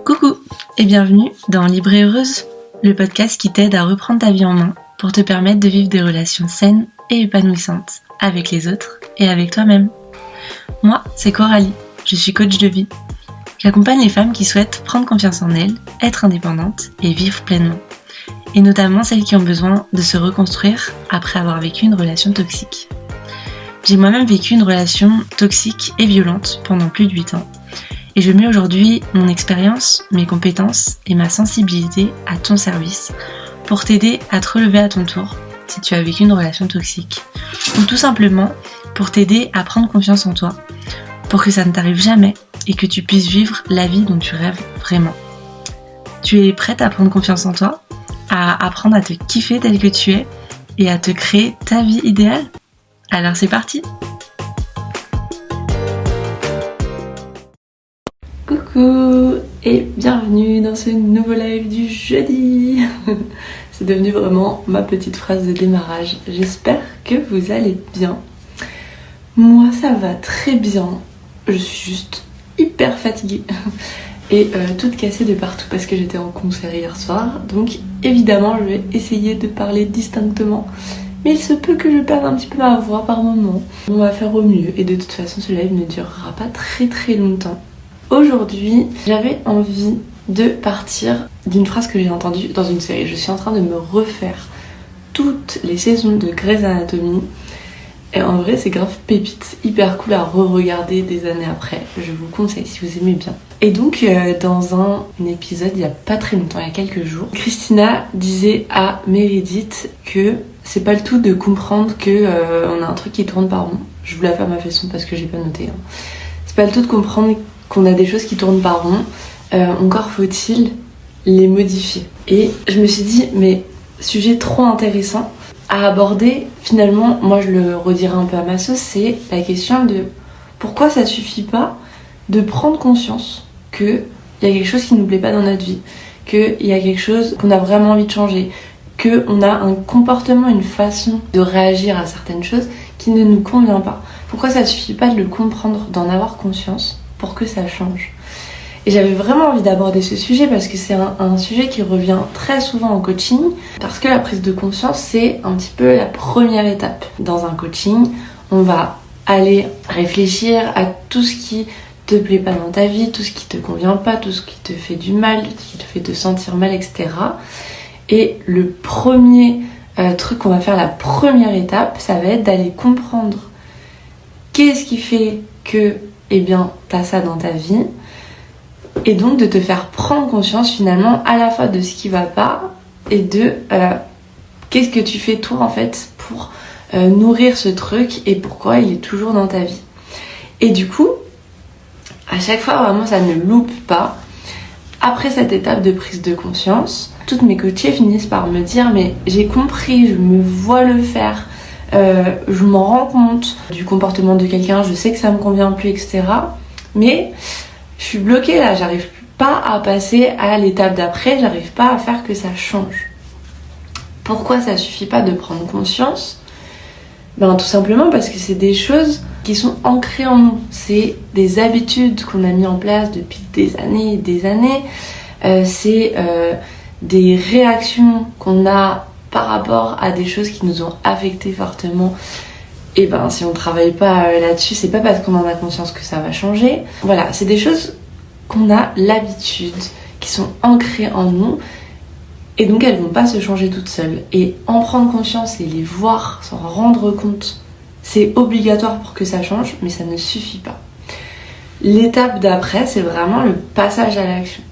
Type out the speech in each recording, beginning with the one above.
Coucou et bienvenue dans Libre et Heureuse, le podcast qui t'aide à reprendre ta vie en main pour te permettre de vivre des relations saines et épanouissantes avec les autres et avec toi-même. Moi, c'est Coralie, je suis coach de vie. J'accompagne les femmes qui souhaitent prendre confiance en elles, être indépendantes et vivre pleinement. Et notamment celles qui ont besoin de se reconstruire après avoir vécu une relation toxique. J'ai moi-même vécu une relation toxique et violente pendant plus de 8 ans. Et je mets aujourd'hui mon expérience, mes compétences et ma sensibilité à ton service pour t'aider à te relever à ton tour si tu as vécu une relation toxique. Ou tout simplement pour t'aider à prendre confiance en toi, pour que ça ne t'arrive jamais et que tu puisses vivre la vie dont tu rêves vraiment. Tu es prête à prendre confiance en toi, à apprendre à te kiffer tel que tu es et à te créer ta vie idéale? Alors c'est parti! Coucou et bienvenue dans ce nouveau live du jeudi. C'est devenu vraiment ma petite phrase de démarrage. J'espère que vous allez bien. Moi ça va très bien. Je suis juste hyper fatiguée et toute cassée de partout parce que j'étais en concert hier soir. Donc évidemment je vais essayer de parler distinctement. Mais il se peut que je perde un petit peu ma voix par moment. On va faire au mieux et de toute façon ce live ne durera pas très longtemps. Aujourd'hui, j'avais envie de partir d'une phrase que j'ai entendue dans une série. Je suis en train de me refaire toutes les saisons de Grey's Anatomy. Et en vrai, c'est grave pépite, hyper cool à re-regarder des années après. Je vous conseille si vous aimez bien. Et donc, dans un épisode, il y a pas très longtemps, il y a quelques jours, Christina disait à Meredith que c'est pas le tout de comprendre que on a un truc qui tourne par rond. Je vous la fais à ma façon parce que j'ai pas noté. C'est pas le tout de comprendre qu'on a des choses qui tournent par rond, encore faut-il les modifier. Et je me suis dit, mais sujet trop intéressant à aborder, finalement, moi je le redirai un peu à ma sauce, c'est la question de pourquoi ça suffit pas de prendre conscience qu'il y a quelque chose qui nous plaît pas dans notre vie, qu'il y a quelque chose qu'on a vraiment envie de changer, qu'on a un comportement, une façon de réagir à certaines choses qui ne nous convient pas. Pourquoi ça suffit pas de le comprendre, d'en avoir conscience pour que ça change. Et j'avais vraiment envie d'aborder ce sujet parce que c'est un sujet qui revient très souvent en coaching, parce que la prise de conscience, c'est un petit peu la première étape. Dans un coaching, on va aller réfléchir à tout ce qui te plaît pas dans ta vie, tout ce qui te convient pas, tout ce qui te fait du mal, tout ce qui te fait te sentir mal, etc. Et le premier truc qu'on va faire, la première étape, ça va être d'aller comprendre qu'est-ce qui fait que t'as ça dans ta vie, et donc de te faire prendre conscience finalement à la fois de ce qui va pas et de qu'est-ce que tu fais toi en fait pour nourrir ce truc et pourquoi il est toujours dans ta vie. Et du coup, à chaque fois vraiment ça ne loupe pas. Après cette étape de prise de conscience, toutes mes coachées finissent par me dire mais j'ai compris, je me vois le faire. Je m'en rends compte du comportement de quelqu'un, je sais que ça me convient plus, etc. Mais je suis bloquée là, j'arrive pas à passer à l'étape d'après, j'arrive pas à faire que ça change. Pourquoi ça suffit pas de prendre conscience ? Tout simplement parce que c'est des choses qui sont ancrées en nous. C'est des habitudes qu'on a mis en place depuis des années et des années. C'est des réactions qu'on a par rapport à des choses qui nous ont affectés fortement. Et si on travaille pas là-dessus, c'est pas parce qu'on en a conscience que ça va changer. Voilà, c'est des choses qu'on a l'habitude, qui sont ancrées en nous, et donc elles vont pas se changer toutes seules. Et en prendre conscience et les voir, s'en rendre compte, c'est obligatoire pour que ça change, mais ça ne suffit pas. L'étape d'après, c'est vraiment le passage à l'action.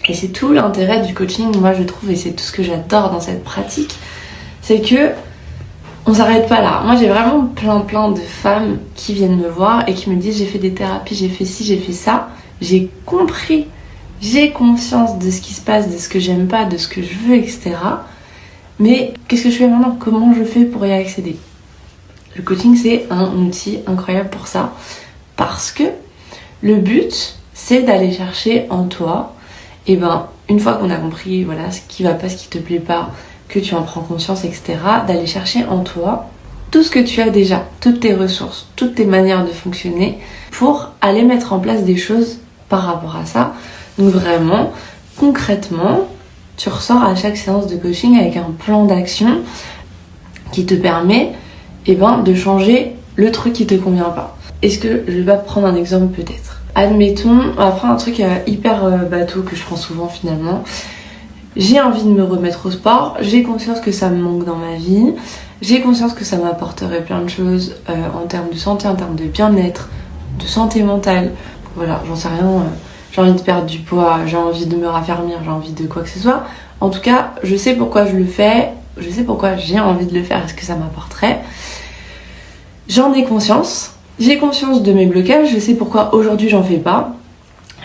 Et c'est tout l'intérêt du coaching, moi je trouve, et c'est tout ce que j'adore dans cette pratique, c'est que on s'arrête pas là. Moi j'ai vraiment plein de femmes qui viennent me voir et qui me disent j'ai fait des thérapies, j'ai fait ci, j'ai fait ça, j'ai compris, j'ai conscience de ce qui se passe, de ce que j'aime pas, de ce que je veux, etc. Mais qu'est-ce que je fais maintenant ? Comment je fais pour y accéder ? Le coaching c'est un outil incroyable pour ça, parce que le but c'est d'aller chercher en toi, et une fois qu'on a compris ce qui va pas, ce qui te plaît pas, que tu en prends conscience, etc., d'aller chercher en toi tout ce que tu as déjà, toutes tes ressources, toutes tes manières de fonctionner, pour aller mettre en place des choses par rapport à ça. Donc vraiment, concrètement, tu ressors à chaque séance de coaching avec un plan d'action qui te permet de changer le truc qui te convient pas. Est-ce que je vais pas prendre un exemple peut-être? Admettons, on va prendre un truc hyper bateau que je prends souvent finalement. J'ai envie de me remettre au sport, j'ai conscience que ça me manque dans ma vie, j'ai conscience que ça m'apporterait plein de choses en termes de santé, en termes de bien-être, de santé mentale. Voilà, j'en sais rien, j'ai envie de perdre du poids, j'ai envie de me raffermir, j'ai envie de quoi que ce soit. En tout cas, je sais pourquoi je le fais, je sais pourquoi j'ai envie de le faire et ce que ça m'apporterait. J'en ai conscience, j'ai conscience de mes blocages, je sais pourquoi aujourd'hui j'en fais pas.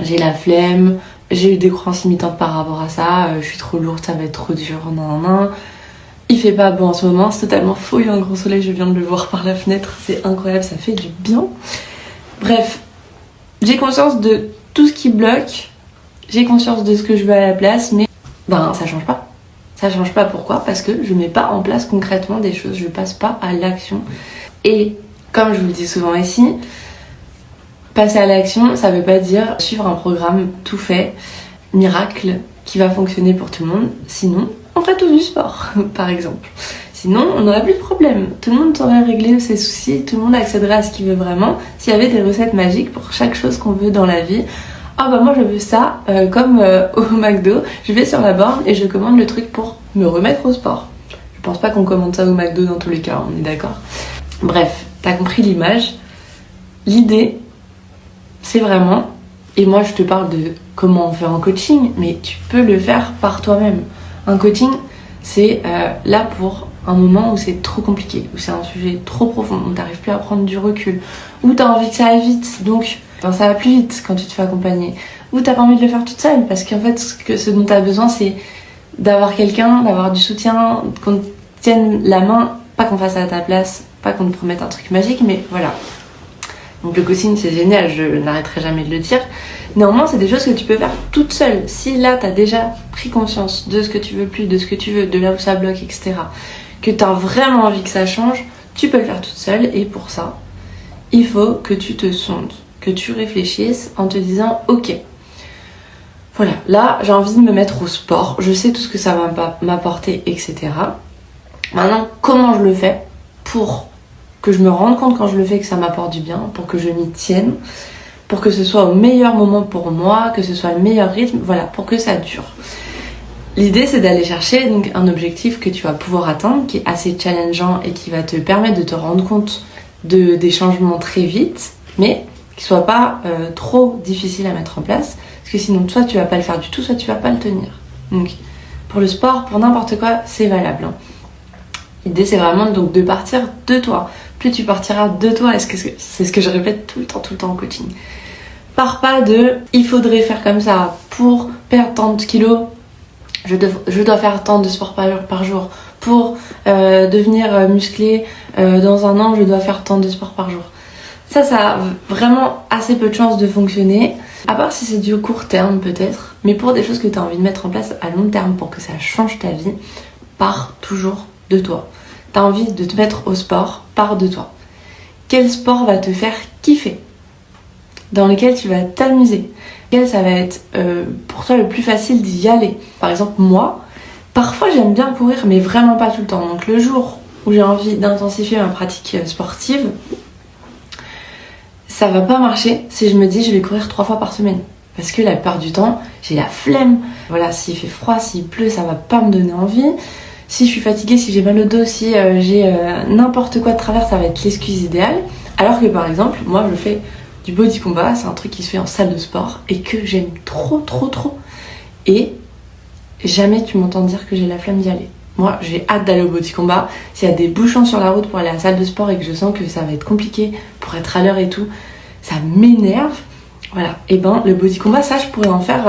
J'ai la flemme, j'ai eu des croyances limitantes par rapport à ça, je suis trop lourde, ça va être trop dur, nan. Il fait pas beau en ce moment, c'est totalement faux, il y a un gros soleil, je viens de le voir par la fenêtre, c'est incroyable, ça fait du bien. Bref, j'ai conscience de tout ce qui bloque, j'ai conscience de ce que je veux à la place, mais ça change pas. Ça change pas, pourquoi? Parce que je mets pas en place concrètement des choses, je passe pas à l'action. Et comme je vous le dis souvent ici, passer à l'action, ça veut pas dire suivre un programme tout fait, miracle, qui va fonctionner pour tout le monde. Sinon, on ferait tous du sport, par exemple. Sinon, on n'aurait plus de problème. Tout le monde saurait régler ses soucis, tout le monde accéderait à ce qu'il veut vraiment. S'il y avait des recettes magiques pour chaque chose qu'on veut dans la vie. Moi je veux ça, comme au McDo, je vais sur la borne et je commande le truc pour me remettre au sport. Je pense pas qu'on commande ça au McDo dans tous les cas, on est d'accord. Bref, t'as compris l'image. L'idée, c'est vraiment, et moi je te parle de comment on fait en coaching, mais tu peux le faire par toi-même. Un coaching, c'est là pour un moment où c'est trop compliqué, où c'est un sujet trop profond, où t'arrives plus à prendre du recul, où t'as envie que ça aille vite, donc ça va plus vite quand tu te fais accompagner, ou t'as pas envie de le faire toute seule, parce qu'en fait ce dont t'as besoin c'est d'avoir quelqu'un, d'avoir du soutien, qu'on te tienne la main, pas qu'on fasse à ta place, pas qu'on te promette un truc magique, mais voilà. Donc le coaching c'est génial, je n'arrêterai jamais de le dire. Néanmoins c'est des choses que tu peux faire toute seule. Si là t'as déjà pris conscience de ce que tu veux plus, de ce que tu veux, de là où ça bloque, etc., que t'as vraiment envie que ça change, tu peux le faire toute seule, et pour ça il faut que tu te sondes, que tu réfléchisses en te disant ok, voilà, là j'ai envie de me mettre au sport, je sais tout ce que ça va m'apporter, etc. Maintenant, comment je le fais pour que je me rende compte quand je le fais que ça m'apporte du bien, pour que je m'y tienne, pour que ce soit au meilleur moment pour moi, que ce soit le meilleur rythme, voilà, pour que ça dure. L'idée c'est d'aller chercher donc un objectif que tu vas pouvoir atteindre, qui est assez challengeant et qui va te permettre de te rendre compte des changements très vite, mais qui soit pas trop difficile à mettre en place, parce que sinon soit tu vas pas le faire du tout, soit tu vas pas le tenir. Donc pour le sport, pour n'importe quoi, c'est valable. L'idée c'est vraiment donc de partir de toi. Plus tu partiras de toi, c'est ce que je répète tout le temps en coaching. Pars pas de il faudrait faire comme ça pour perdre tant de kilos, je dois faire tant de sport par jour. Pour devenir musclé dans un an, je dois faire tant de sport par jour. Ça a vraiment assez peu de chances de fonctionner, à part si c'est du court terme peut-être, mais pour des choses que tu as envie de mettre en place à long terme pour que ça change ta vie, pars toujours de toi. Tu as envie de te mettre au sport, pars de toi. Quel sport va te faire kiffer? Dans lequel tu vas t'amuser? Quel ça va être pour toi le plus facile d'y aller? Par exemple, moi, parfois j'aime bien courir, mais vraiment pas tout le temps. Donc le jour où j'ai envie d'intensifier ma pratique sportive, ça va pas marcher si je me dis je vais courir 3 fois par semaine. Parce que la plupart du temps, j'ai la flemme. Voilà, s'il fait froid, s'il pleut, ça va pas me donner envie. Si je suis fatiguée, si j'ai mal au dos, si j'ai n'importe quoi de travers, ça va être l'excuse idéale. Alors que par exemple, moi je fais du body combat, c'est un truc qui se fait en salle de sport et que j'aime trop. Et jamais tu m'entends dire que j'ai la flemme d'y aller. Moi, j'ai hâte d'aller au body combat. S'il y a des bouchons sur la route pour aller à la salle de sport et que je sens que ça va être compliqué pour être à l'heure et tout, ça m'énerve. Voilà. Et le body combat, ça, je pourrais en faire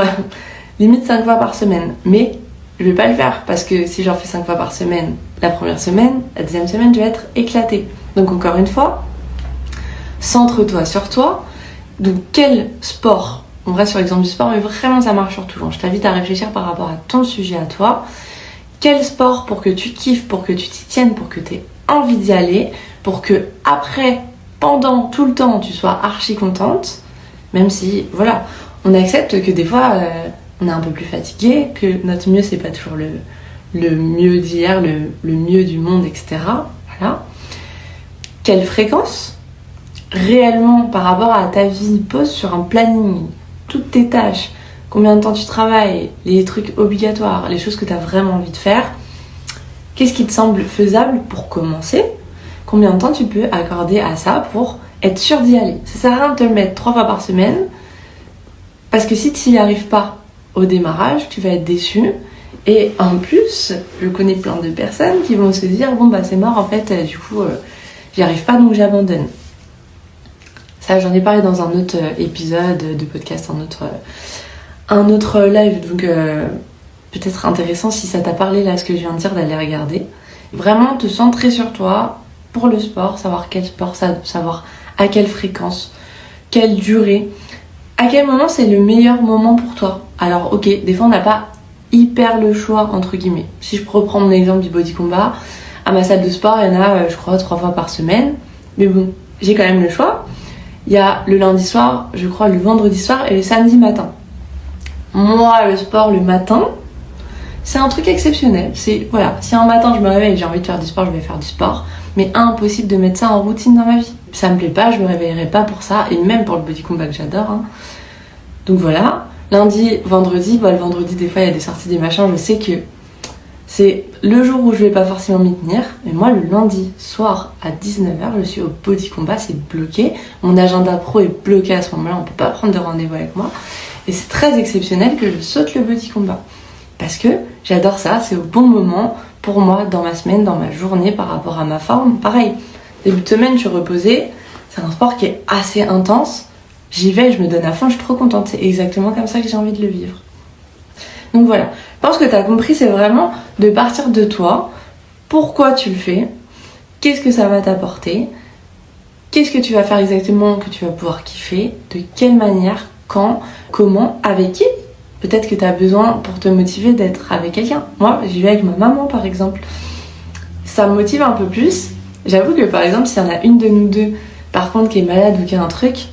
limite 5 fois par semaine. Mais je vais pas le faire parce que si j'en fais 5 fois par semaine, la première semaine, la deuxième semaine, je vais être éclatée. Donc encore une fois, centre-toi sur toi. Donc quel sport? On reste sur l'exemple du sport, mais vraiment ça marche sur tout. Je t'invite à réfléchir par rapport à ton sujet à toi. Quel sport pour que tu kiffes, pour que tu t'y tiennes, pour que tu aies envie d'y aller, pour que après, pendant tout le temps, tu sois archi contente, même si, voilà, On accepte que des fois, on est un peu plus fatigué, que notre mieux, c'est pas toujours le mieux d'hier, le mieux du monde, etc. Voilà. Quelle fréquence réellement par rapport à ta vie pose sur un planning, toutes tes tâches, combien de temps tu travailles, les trucs obligatoires, les choses que tu as vraiment envie de faire, qu'est-ce qui te semble faisable pour commencer? Combien de temps tu peux accorder à ça pour être sûr d'y aller? Ça sert à rien de te le mettre 3 fois par semaine, parce que si tu n'y arrives pas au démarrage, tu vas être déçu. Et en plus, je connais plein de personnes qui vont se dire bon bah c'est mort en fait, du coup j'y arrive pas donc j'abandonne. Ça j'en ai parlé dans un autre épisode de podcast, un autre live, donc peut-être intéressant si ça t'a parlé là ce que je viens de dire d'aller regarder. Vraiment te centrer sur toi pour le sport, savoir quel sport, savoir à quelle fréquence, quelle durée, à quel moment c'est le meilleur moment pour toi. Alors ok, des fois on n'a pas hyper le choix entre guillemets. Si je reprends mon exemple du body combat, à ma salle de sport il y en a je crois 3 fois par semaine, mais bon j'ai quand même le choix. Il y a le lundi soir, je crois le vendredi soir et le samedi matin. Moi le sport le matin c'est un truc exceptionnel. C'est voilà, si un matin je me réveille et j'ai envie de faire du sport, je vais faire du sport, mais impossible de mettre ça en routine dans ma vie. Ça me plaît pas, je me réveillerai pas pour ça, et même pour le body combat que j'adore hein. Donc voilà, lundi, vendredi, le vendredi des fois il y a des sorties, des machins, je sais que c'est le jour où je vais pas forcément m'y tenir, mais moi le lundi soir à 19h je suis au body combat, c'est bloqué, mon agenda pro est bloqué à ce moment-là, on peut pas prendre de rendez-vous avec moi, et c'est très exceptionnel que je saute le body combat, parce que j'adore ça, c'est au bon moment pour moi dans ma semaine, dans ma journée par rapport à ma forme. Pareil, début de semaine je suis reposée, c'est un sport qui est assez intense, j'y vais, je me donne à fond, je suis trop contente, c'est exactement comme ça que j'ai envie de le vivre. Donc voilà, je pense que tu as compris, c'est vraiment de partir de toi, pourquoi tu le fais, qu'est-ce que ça va t'apporter, qu'est-ce que tu vas faire exactement que tu vas pouvoir kiffer, de quelle manière, quand, comment, avec qui. Peut-être que tu as besoin pour te motiver d'être avec quelqu'un. Moi, j'y vais avec ma maman par exemple. Ça me motive un peu plus. J'avoue que par exemple, s'il y en a une de nous deux, par contre, qui est malade ou qui a un truc,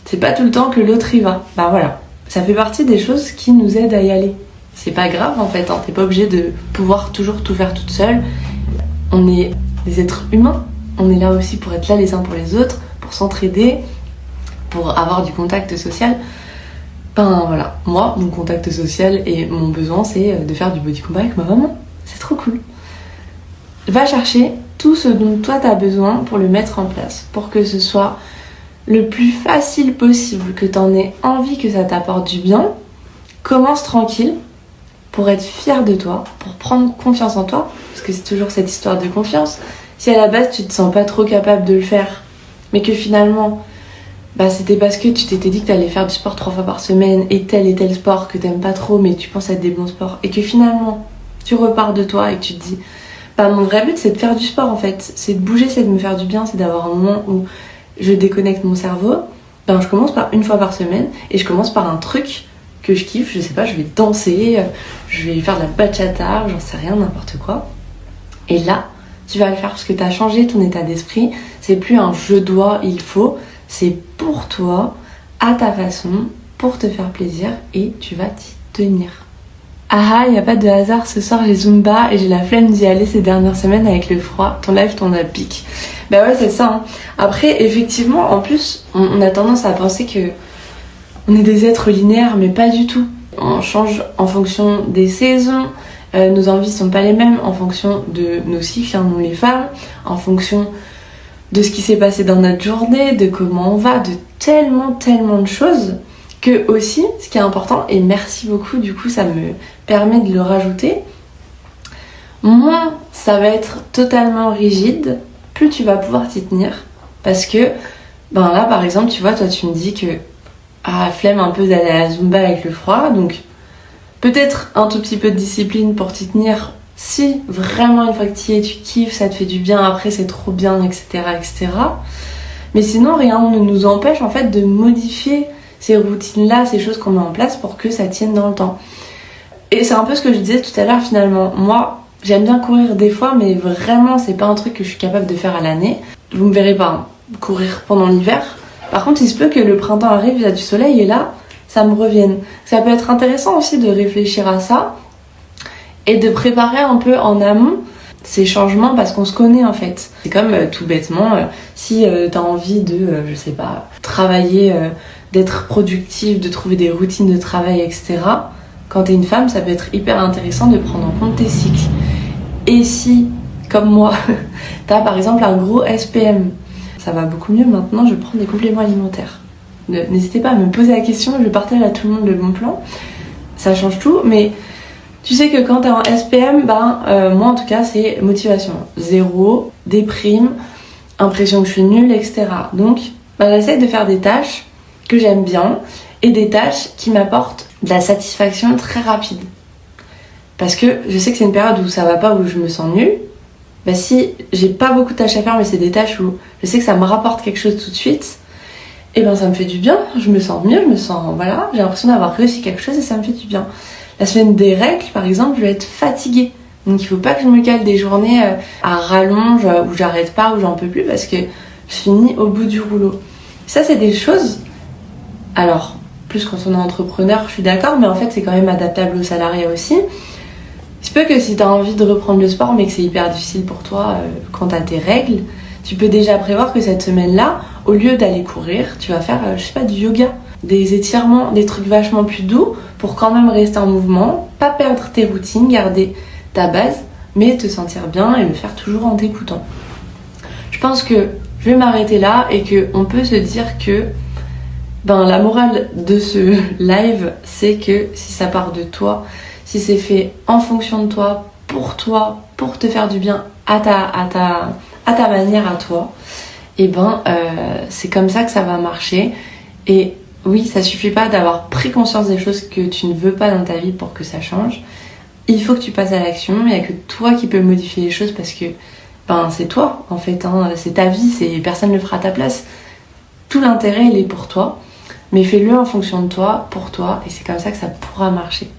c'est pas tout le temps que l'autre y va. Bah voilà. Ça fait partie des choses qui nous aident à y aller. C'est pas grave en fait, hein. T'es pas obligé de pouvoir toujours tout faire toute seule. On est des êtres humains. On est là aussi pour être là les uns pour les autres, pour s'entraider, pour avoir du contact social. Ben voilà, moi, mon contact social et mon besoin, c'est de faire du body combat avec ma maman. C'est trop cool. Va chercher tout ce dont toi t'as besoin pour le mettre en place, pour que ce soit le plus facile possible, que t'en aies envie, que ça t'apporte du bien. Commence tranquille pour être fier de toi, pour prendre confiance en toi, parce que c'est toujours cette histoire de confiance. Si à la base tu te sens pas trop capable de le faire, mais que finalement c'était parce que tu t'étais dit que t'allais faire du sport 3 fois par semaine et tel sport que t'aimes pas trop mais tu penses être des bons sports, et que finalement tu repars de toi et que tu te dis mon vrai but c'est de faire du sport en fait, c'est de bouger, c'est de me faire du bien, c'est d'avoir un moment où je déconnecte mon cerveau. Je commence par 1 fois par semaine et je commence par un truc que je kiffe, je sais pas, je vais danser, je vais faire de la bachata, j'en sais rien, n'importe quoi, et là tu vas le faire parce que t'as changé ton état d'esprit. C'est plus un je dois, il faut, c'est pour toi, à ta façon, pour te faire plaisir, et tu vas t'y tenir. Ah, il n'y a pas de hasard, ce soir j'ai Zumba et j'ai la flemme d'y aller ces dernières semaines avec le froid. Ton live tourne à pic. Bah ouais, c'est ça. Hein. Après, effectivement, en plus, on a tendance à penser que on est des êtres linéaires, mais pas du tout. On change en fonction des saisons, nos envies sont pas les mêmes en fonction de nos cycles, hein, nous les femmes, en fonction de ce qui s'est passé dans notre journée, de comment on va, de tellement de choses, que aussi, ce qui est important, et merci beaucoup, du coup ça me permet de le rajouter, moins ça va être totalement rigide, plus tu vas pouvoir t'y tenir, parce que, là par exemple, tu vois, toi tu me dis que, flemme un peu d'aller à la Zumba avec le froid, donc peut-être un tout petit peu de discipline pour t'y tenir. Si vraiment une fois que tu y es, tu kiffes, ça te fait du bien, après c'est trop bien, etc. etc. Mais sinon, rien ne nous empêche en fait de modifier ces routines-là, ces choses qu'on met en place pour que ça tienne dans le temps. Et c'est un peu ce que je disais tout à l'heure finalement. Moi, j'aime bien courir des fois, mais vraiment c'est pas un truc que je suis capable de faire à l'année. Vous me verrez pas courir pendant l'hiver. Par contre, il se peut que le printemps arrive, il y a du soleil et là, ça me revienne. Ça peut être intéressant aussi de réfléchir à ça et de préparer un peu en amont ces changements parce qu'on se connaît en fait. C'est comme tout bêtement, si t'as envie de, je sais pas, travailler, d'être productive, de trouver des routines de travail, etc. Quand t'es une femme, ça peut être hyper intéressant de prendre en compte tes cycles. Et si, comme moi, t'as par exemple un gros SPM, ça va beaucoup mieux maintenant, je prends des compléments alimentaires. N'hésitez pas à me poser la question, je partage à tout le monde le bon plan. Ça change tout, mais tu sais que quand t'es en SPM, moi en tout cas c'est motivation. 0, déprime, impression que je suis nulle, etc. Donc j'essaie de faire des tâches que j'aime bien et des tâches qui m'apportent de la satisfaction très rapide. Parce que je sais que c'est une période où ça va pas, où je me sens nulle. Si j'ai pas beaucoup de tâches à faire, mais c'est des tâches où je sais que ça me rapporte quelque chose tout de suite, et ça me fait du bien, je me sens mieux, j'ai l'impression d'avoir réussi quelque chose et ça me fait du bien. La semaine des règles, par exemple, je vais être fatiguée. Donc il faut pas que je me cale des journées à rallonge, où j'arrête pas, où j'en peux plus, parce que je finis au bout du rouleau. Ça, c'est des choses... Alors, plus quand on est entrepreneur, je suis d'accord, mais en fait, c'est quand même adaptable aux salariés aussi. Il se peut que si tu as envie de reprendre le sport, mais que c'est hyper difficile pour toi quand tu as tes règles, tu peux déjà prévoir que cette semaine-là, au lieu d'aller courir, tu vas faire, du yoga, des étirements, des trucs vachement plus doux pour quand même rester en mouvement, pas perdre tes routines, garder ta base, mais te sentir bien et le faire toujours en t'écoutant. Je pense que je vais m'arrêter là et qu'on peut se dire que la morale de ce live, c'est que si ça part de toi, si c'est fait en fonction de toi, pour te faire du bien à ta manière, à toi, c'est comme ça que ça va marcher. Et oui, ça suffit pas d'avoir pris conscience des choses que tu ne veux pas dans ta vie pour que ça change. Il faut que tu passes à l'action. Il n'y a que toi qui peux modifier les choses parce que c'est toi en fait, c'est ta vie, personne ne le fera à ta place. Tout l'intérêt il est pour toi, mais fais-le en fonction de toi, pour toi, et c'est comme ça que ça pourra marcher.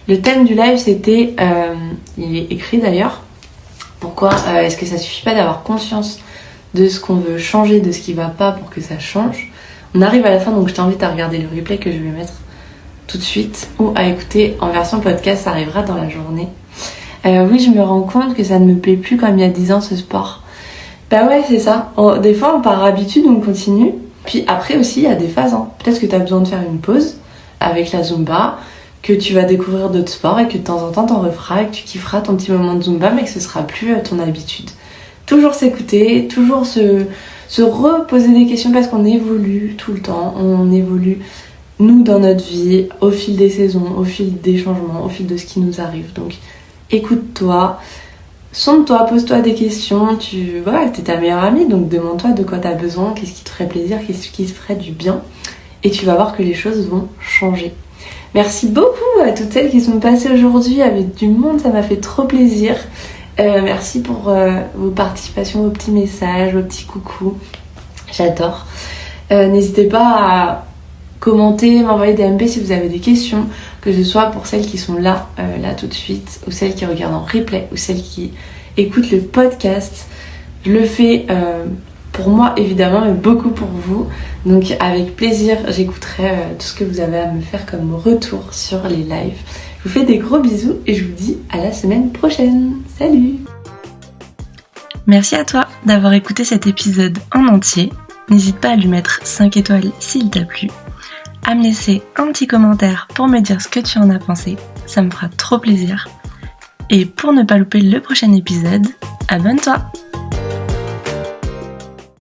Le thème du live c'était, il est écrit d'ailleurs, pourquoi est-ce que ça suffit pas d'avoir conscience de ce qu'on veut changer, de ce qui va pas pour que ça change. On arrive à la fin, donc je t'invite à regarder le replay que je vais mettre tout de suite ou à écouter en version podcast, ça arrivera dans la journée. Oui, je me rends compte que ça ne me plaît plus comme il y a 10 ans ce sport. Ouais, c'est ça. Des fois, par habitude, on continue. Puis après aussi, il y a des phases. Peut-être que tu as besoin de faire une pause avec la Zumba, que tu vas découvrir d'autres sports et que de temps en temps, t'en referas et que tu kifferas ton petit moment de Zumba, mais que ce sera plus ton habitude. Toujours s'écouter, toujours se reposer des questions parce qu'on évolue tout le temps. On évolue, nous, dans notre vie, au fil des saisons, au fil des changements, au fil de ce qui nous arrive. Donc, écoute-toi, sonde-toi, pose-toi des questions. T'es ta meilleure amie, donc demande-toi de quoi t'as besoin, qu'est-ce qui te ferait plaisir, qu'est-ce qui te ferait du bien. Et tu vas voir que les choses vont changer. Merci beaucoup à toutes celles qui sont passées aujourd'hui avec du monde, ça m'a fait trop plaisir. Merci pour vos participations, vos petits messages, vos petits coucous. J'adore. N'hésitez pas à commenter, m'envoyer des MP si vous avez des questions, que ce soit pour celles qui sont là tout de suite, ou celles qui regardent en replay, ou celles qui écoutent le podcast. Je le fais pour moi évidemment, mais beaucoup pour vous. Donc avec plaisir, j'écouterai tout ce que vous avez à me faire comme retour sur les lives. Je vous fais des gros bisous et je vous dis à la semaine prochaine. Salut! Merci à toi d'avoir écouté cet épisode en entier. N'hésite pas à lui mettre 5 étoiles s'il t'a plu, à me laisser un petit commentaire pour me dire ce que tu en as pensé, ça me fera trop plaisir. Et pour ne pas louper le prochain épisode, abonne-toi!